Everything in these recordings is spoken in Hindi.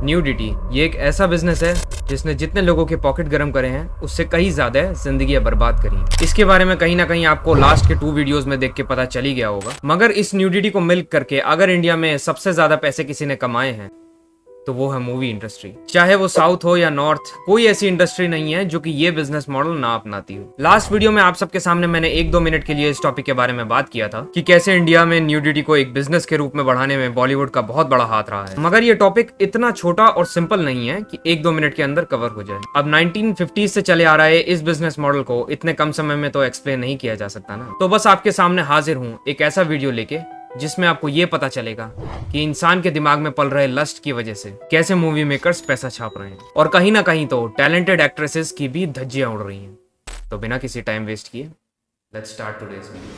न्यूडिटी ये एक ऐसा बिजनेस है जिसने जितने लोगों के पॉकेट गर्म करे हैं उससे कहीं ज्यादा जिंदगी बर्बाद करी। इसके बारे में कहीं ना कहीं आपको लास्ट के 2 वीडियोस में देख के पता चल ही गया होगा। मगर इस न्यूडिटी को मिल्क करके अगर इंडिया में सबसे ज्यादा पैसे किसी ने कमाए हैं तो वो है मूवी इंडस्ट्री। चाहे वो साउथ हो या नॉर्थ, कोई ऐसी इंडस्ट्री नहीं है जो कि ये बिजनेस मॉडल ना अपनाती हो। लास्ट वीडियो में आप सबके सामने मैंने 1-2 मिनट के लिए इस टॉपिक के बारे में बात किया था कि कैसे इंडिया में न्यूडिटी को एक बिजनेस के रूप में बढ़ाने में बॉलीवुड का बहुत बड़ा हाथ रहा है। मगर ये टॉपिक इतना छोटा और सिंपल नहीं है कि 1-2 मिनट के अंदर कवर हो जाए। अब 1950 से चले आ रहे इस बिजनेस मॉडल को इतने कम समय में तो एक्सप्लेन नहीं किया जा सकता ना। तो बस आपके सामने हाजिर हूँ एक ऐसा वीडियो लेके जिसमें आपको ये पता चलेगा कि इंसान के दिमाग में पल रहे लस्ट की वजह से कैसे मूवी मेकर्स पैसा छाप रहे हैं और कहीं ना कहीं तो टैलेंटेड एक्ट्रेसेस की भी धज्जियां उड़ रही हैं। तो बिना किसी टाइम वेस्ट किए let's start today's video.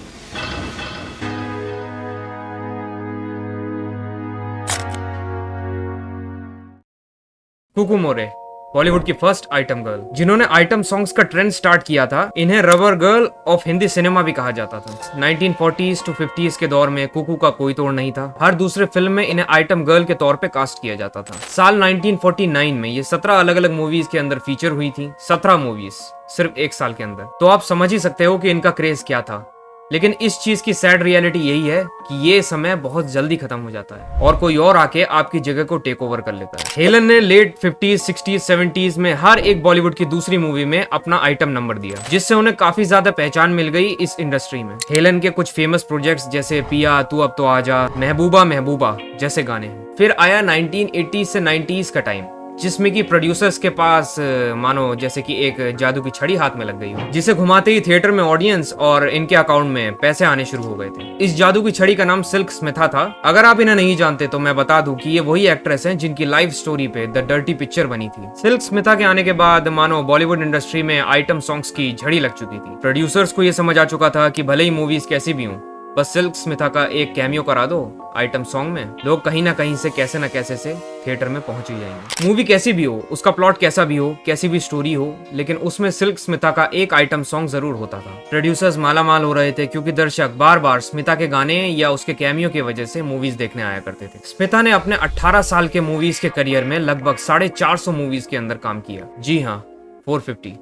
Cuckoo Moray Bollywood की फर्स्ट आइटम गर्ल जिन्होंने आइटम सॉन्ग्स का ट्रेंड स्टार्ट किया था। इन्हें rubber girl of Hindi cinema भी कहा जाता था। 1940s to 50s के दौर में कुकू का कोई तोड़ नहीं था। हर दूसरे फिल्म में इन्हें आइटम गर्ल के तौर पे कास्ट किया जाता था। साल 1949 में ये 17 अलग अलग मूवीज के अंदर फीचर हुई थी। 17 मूवीज सिर्फ 1 साल के अंदर। तो आप समझ ही सकते हो कि इनका क्रेज क्या था। लेकिन इस चीज की सैड रियलिटी यही है कि ये समय बहुत जल्दी खत्म हो जाता है और कोई और आके आपकी जगह को टेक ओवर कर लेता है। हेलन ने लेट 50s, 60s, 70s में हर एक बॉलीवुड की दूसरी मूवी में अपना आइटम नंबर दिया, जिससे उन्हें काफी ज्यादा पहचान मिल गई इस इंडस्ट्री में। हेलन के कुछ फेमस प्रोजेक्ट्स जैसे पिया, तू अब तो आजा, महबूबा महबूबा जैसे गाने हैं। फिर आया 1980s से 90s का टाइम, जिसमें कि प्रोड्यूसर्स के पास मानो जैसे कि एक जादू की छड़ी हाथ में लग गई हो, जिसे घुमाते ही थिएटर में ऑडियंस और इनके अकाउंट में पैसे आने शुरू हो गए थे। इस जादू की छड़ी का नाम सिल्क स्मिथा था। अगर आप इन्हें नहीं जानते तो मैं बता दूं कि ये वही एक्ट्रेस हैं जिनकी लाइव स्टोरी पे द डर्टी पिक्चर बनी थी। सिल्क स्मिथा के आने के बाद मानो बॉलीवुड इंडस्ट्री में आइटम सॉन्ग्स की झड़ी लग चुकी थी। प्रोड्यूसर्स को ये समझ आ चुका था कि भले ही मूवीज कैसी भी हों, बस सिल्क स्मिथा का एक कैमियो करा दो आइटम सॉन्ग में, लोग कहीं ना कहीं से कैसे ना कैसे से थिएटर में पहुंच ही जाएंगे। मूवी कैसी भी हो, उसका प्लॉट कैसा भी हो, कैसी भी स्टोरी हो, लेकिन उसमें सिल्क स्मिथा का एक आइटम सॉन्ग जरूर होता था। प्रोड्यूसर्स मालामाल हो रहे थे क्योंकि दर्शक बार बार स्मिथा के गाने या उसके कैमियो की वजह से मूवीज देखने आया करते थे। स्मिथा ने अपने 18 साल के मूवीज के करियर में लगभग 450 मूवीज के अंदर काम किया। जी हाँ, 450।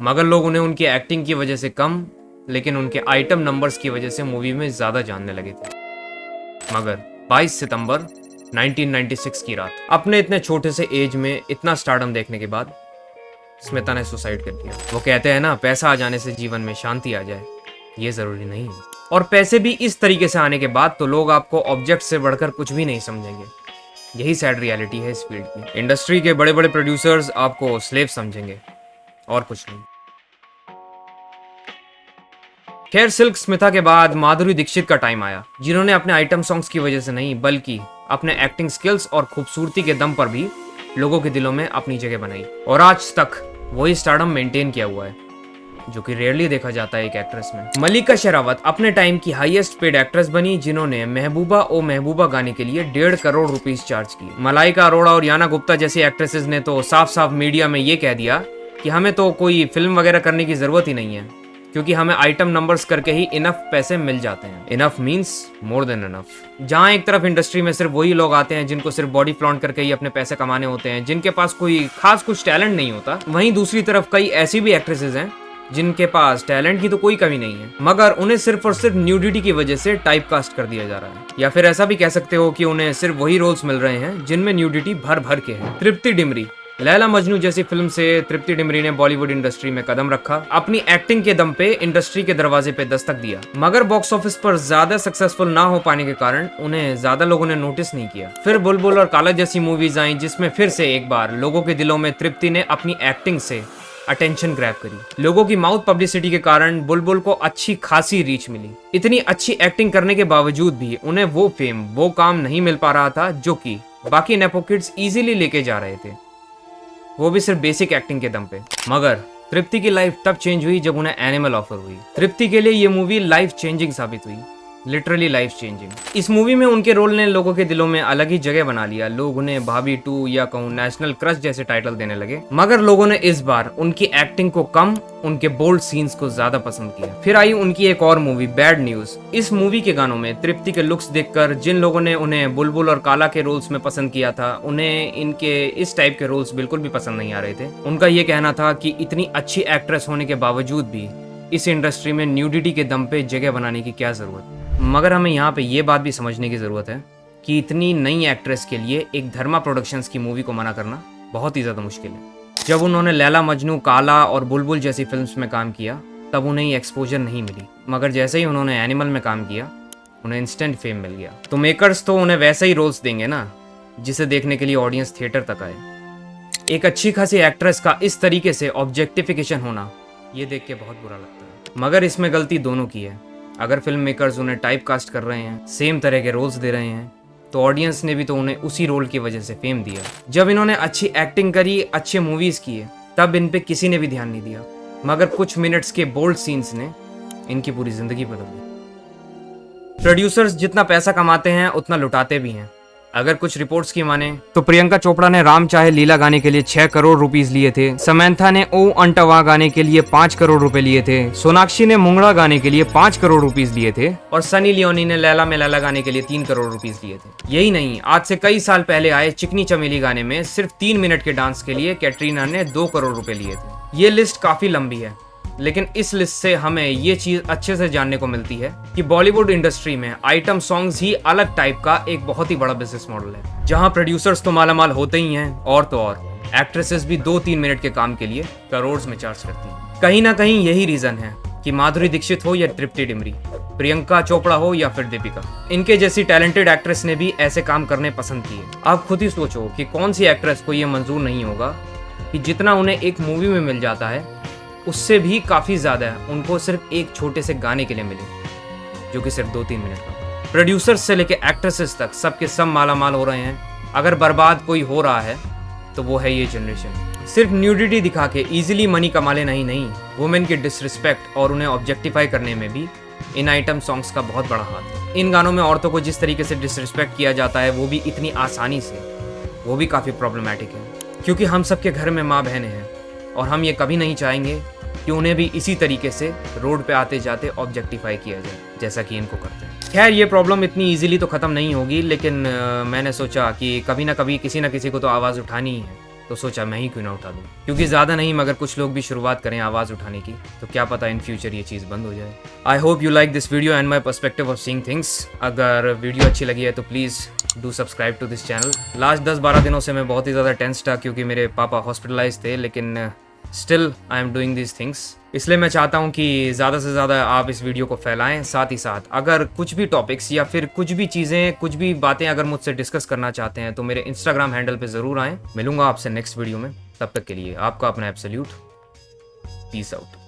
मगर लोग उन्हें उनकी एक्टिंग की वजह से कम, लेकिन उनके आइटम नंबर्स की वजह से मूवी में ज्यादा जानने लगे थे। मगर 22 सितंबर 1996 की रात, अपने इतने छोटे से एज में इतना स्टारडम देखने के बाद स्मिथा ने सुसाइड कर दिया। वो कहते हैं ना, पैसा आ जाने से जीवन में शांति आ जाए, ये जरूरी नहीं है। और पैसे भी इस तरीके से आने के बाद तो लोग आपको ऑब्जेक्ट से बढ़कर कुछ भी नहीं समझेंगे। यही सैड रियलिटी है इस फील्ड की। इंडस्ट्री के बड़े बड़े प्रोड्यूसर्स आपको स्लेव समझेंगे और कुछ नहीं। खैर, सिल्क स्मिथा के बाद माधुरी दीक्षित का टाइम आया, जिन्होंने अपने आइटम सॉन्ग्स की वजह से नहीं बल्कि अपने एक्टिंग स्किल्स और खूबसूरती के दम पर भी लोगों के दिलों में अपनी जगह बनाई और आज तक वही स्टारडम मेंटेन किया हुआ है, जो कि रेयरली देखा जाता है एक एक्ट्रेस में। मल्लिका शेरावत अपने टाइम की हाईएस्ट पेड एक्ट्रेस बनी, जिन्होंने महबूबा ओ महबूबा गाने के लिए 1.5 करोड़ रुपीस चार्ज की। मलाइका अरोड़ा और याना गुप्ता जैसी एक्ट्रेसेस ने तो साफ साफ मीडिया में ये कह दिया कि हमें तो कोई फिल्म वगैरह करने की जरूरत ही नहीं है, क्योंकि हमें आइटम नंबर्स करके ही इनफ पैसे मिल जाते हैं। Enough means more than enough. जहां एक तरफ इंडस्ट्री में सिर्फ वही लोग आते हैं जिनको सिर्फ बॉडी फ्लॉन्ट करके ही अपने पैसे कमाने होते हैं, जिनके पास कोई खास कुछ टैलेंट नहीं होता, वहीं दूसरी तरफ कई ऐसी भी एक्ट्रेसेस हैं जिनके पास टैलेंट की तो कोई कमी नहीं है, मगर उन्हें सिर्फ और सिर्फ न्यूडिटी की वजह से टाइप कास्ट कर दिया जा रहा है। या फिर ऐसा भी कह सकते हो कि उन्हें सिर्फ वही रोल्स मिल रहे हैं जिनमें न्यूडिटी भर भर के है। तृप्ति डिमरी, लैला मजनू जैसी फिल्म से तृप्ति डिमरी ने बॉलीवुड इंडस्ट्री में कदम रखा, अपनी एक्टिंग के दम पे इंडस्ट्री के दरवाजे पे दस्तक दिया। मगर बॉक्स ऑफिस पर ज्यादा सक्सेसफुल ना हो पाने के कारण उन्हें ज्यादा लोगों ने नोटिस नहीं किया। फिर बुलबुल और काला जैसी मूवीज आई, जिसमें फिर से एक बार लोगों के दिलों में तृप्ति ने अपनी एक्टिंग से अटेंशन ग्रैब करी। लोगों की माउथ पब्लिसिटी के कारण बुलबुल को अच्छी खासी रीच मिली। इतनी अच्छी एक्टिंग करने के बावजूद भी उन्हें वो फेम, वो काम नहीं मिल पा रहा था जो कि बाकी नेपो किड्स इजीली लेके जा रहे थे, वो भी सिर्फ बेसिक एक्टिंग के दम पे। मगर तृप्ति की लाइफ तब चेंज हुई जब उन्हें एनिमल ऑफर हुई। तृप्ति के लिए ये मूवी लाइफ चेंजिंग साबित हुई। Literally life changing. इस मूवी में उनके रोल ने लोगों के दिलों में अलग ही जगह बना लिया। लोग उन्हें भाभी 2 या कहूँ नेशनल क्रश जैसे टाइटल देने लगे, मगर लोगों ने इस बार उनकी एक्टिंग को कम, उनके बोल्ड सीन्स को ज्यादा पसंद किया। फिर आई उनकी एक और मूवी बैड न्यूज। इस मूवी के गानों में तृप्ति के लुक्स देखकर जिन लोगों ने उन्हें बुलबुल और काला के रोल्स में पसंद किया था, उन्हें इनके इस टाइप के रोल्स बिल्कुल भी पसंद नहीं आ रहे थे। उनका ये कहना था कि इतनी अच्छी एक्ट्रेस होने के बावजूद भी इस इंडस्ट्री में न्यूडिटी के दम पे जगह बनाने की क्या जरूरत। मगर हमें यहाँ पे ये बात भी समझने की जरूरत है कि इतनी नई एक्ट्रेस के लिए एक धर्मा प्रोडक्शंस की मूवी को मना करना बहुत ही ज्यादा मुश्किल है। जब उन्होंने लैला मजनू, काला और बुलबुल जैसी फिल्म्स में काम किया तब उन्हें ये एक्सपोजर नहीं मिली, मगर जैसे ही उन्होंने एनिमल में काम किया उन्हें इंस्टेंट फेम मिल गया। तो मेकर्स तो उन्हें वैसे ही रोल्स देंगे ना जिसे देखने के लिए ऑडियंस थिएटर तक आए। एक अच्छी खासी एक्ट्रेस का इस तरीके से ऑब्जेक्टिफिकेशन होना ये देख के बहुत बुरा लगता है। मगर इसमें गलती दोनों की है। अगर फिल्म मेकर्स उन्हें टाइप कास्ट कर रहे हैं, सेम तरह के रोल्स दे रहे हैं, तो ऑडियंस ने भी तो उन्हें उसी रोल की वजह से फेम दिया। जब इन्होंने अच्छी एक्टिंग करी, अच्छे मूवीज किए, तब इन पे किसी ने भी ध्यान नहीं दिया। मगर कुछ मिनट्स के बोल्ड सीन्स ने इनकी पूरी जिंदगी बदल दी। प्रोड्यूसर्स जितना पैसा कमाते हैं उतना लुटाते भी हैं। अगर कुछ रिपोर्ट्स की माने तो प्रियंका चोपड़ा ने राम चाहे लीला गाने के लिए 6 करोड़ रुपीस लिए थे, समंथा ने ओ अंटवा गाने के लिए 5 करोड़ रुपए लिए थे, सोनाक्षी ने मुंगड़ा गाने के लिए 5 करोड़ रुपीस लिए थे और सनी लियोनी ने लैला में लैला गाने के लिए 3 करोड़ रुपीस लिए थे। यही नहीं, आज से कई साल पहले आए चिकनी चमेली गाने में सिर्फ 3 मिनट के डांस के लिए कैटरीना ने 2 करोड़ रुपए लिए थे। ये लिस्ट काफी लंबी है, लेकिन इस लिस्ट से हमें ये चीज अच्छे से जानने को मिलती है कि बॉलीवुड इंडस्ट्री में आइटम सॉन्ग्स ही अलग टाइप का एक बहुत ही बड़ा बिजनेस मॉडल है, जहां प्रोड्यूसर्स तो मालामाल होते ही हैं और तो और एक्ट्रेसेस भी 2-3 मिनट के काम के लिए करोड़ में चार्ज करती हैं। कहीं ना कहीं यही रीजन है कि माधुरी दीक्षित हो या तृप्ति डिमरी, प्रियंका चोपड़ा हो या फिर दीपिका, इनके जैसी टैलेंटेड एक्ट्रेस ने भी ऐसे काम करने पसंद किए। आप खुद ही सोचो कि कौन सी एक्ट्रेस को यह मंजूर नहीं होगा कि जितना उन्हें एक मूवी में मिल जाता है उससे भी काफ़ी ज़्यादा उनको सिर्फ एक छोटे से गाने के लिए मिले, जो कि सिर्फ 2-3 मिनट का। प्रोड्यूसर्स से लेके एक्ट्रेसेस तक सबके सब मालामाल हो रहे हैं। अगर बर्बाद कोई हो रहा है तो वो है ये जनरेशन। सिर्फ न्यूडिटी दिखा के इजीली मनी कमा लेना ही नहीं, वुमेन की डिसरिस्पेक्ट और उन्हें ऑब्जेक्टिफाई करने में भी इन आइटम सॉन्ग्स का बहुत बड़ा हाथ है। इन गानों में औरतों को जिस तरीके से डिसरिस्पेक्ट किया जाता है, वो भी इतनी आसानी से, वो भी काफ़ी प्रॉब्लमैटिक है। क्योंकि हम सबके घर में माँ बहनें हैं और हम ये कभी नहीं चाहेंगे कि उन्हें भी इसी तरीके से रोड पे आते जाते ऑब्जेक्टिफाई किया जाए जैसा कि इनको करते हैं। खैर, ये प्रॉब्लम इतनी इजीली तो ख़त्म नहीं होगी, लेकिन मैंने सोचा कि कभी ना कभी किसी ना किसी को तो आवाज़ उठानी ही है, तो सोचा मैं ही क्यों ना उठा दूँ। क्योंकि ज़्यादा नहीं मगर कुछ लोग भी शुरुआत करें आवाज़ उठाने की, तो क्या पता इन फ्यूचर ये चीज़ बंद हो जाए। I hope you like this video and my perspective of seeing things. अगर वीडियो अच्छी लगी है तो please do subscribe to this channel. Last 10-12 दिनों से मैं बहुत ही ज़्यादा टेंस था क्योंकि मेरे पापा हॉस्पिटलाइज थे, लेकिन still I am doing this things. इसलिए मैं चाहता हूँ कि ज़्यादा से ज़्यादा आप इस वीडियो को फैलाएं। साथ ही साथ अगर कुछ भी टॉपिक्स या फिर कुछ भी चीज़ें, कुछ भी बातें अगर मुझसे डिस्कस करना चाहते हैं तो मेरे इंस्टाग्राम हैंडल पे ज़रूर आएँ। मिलूंगा आपसे नेक्स्ट वीडियो में, तब तक के लिए आपका अपना एब्सोल्यूट। Peace out.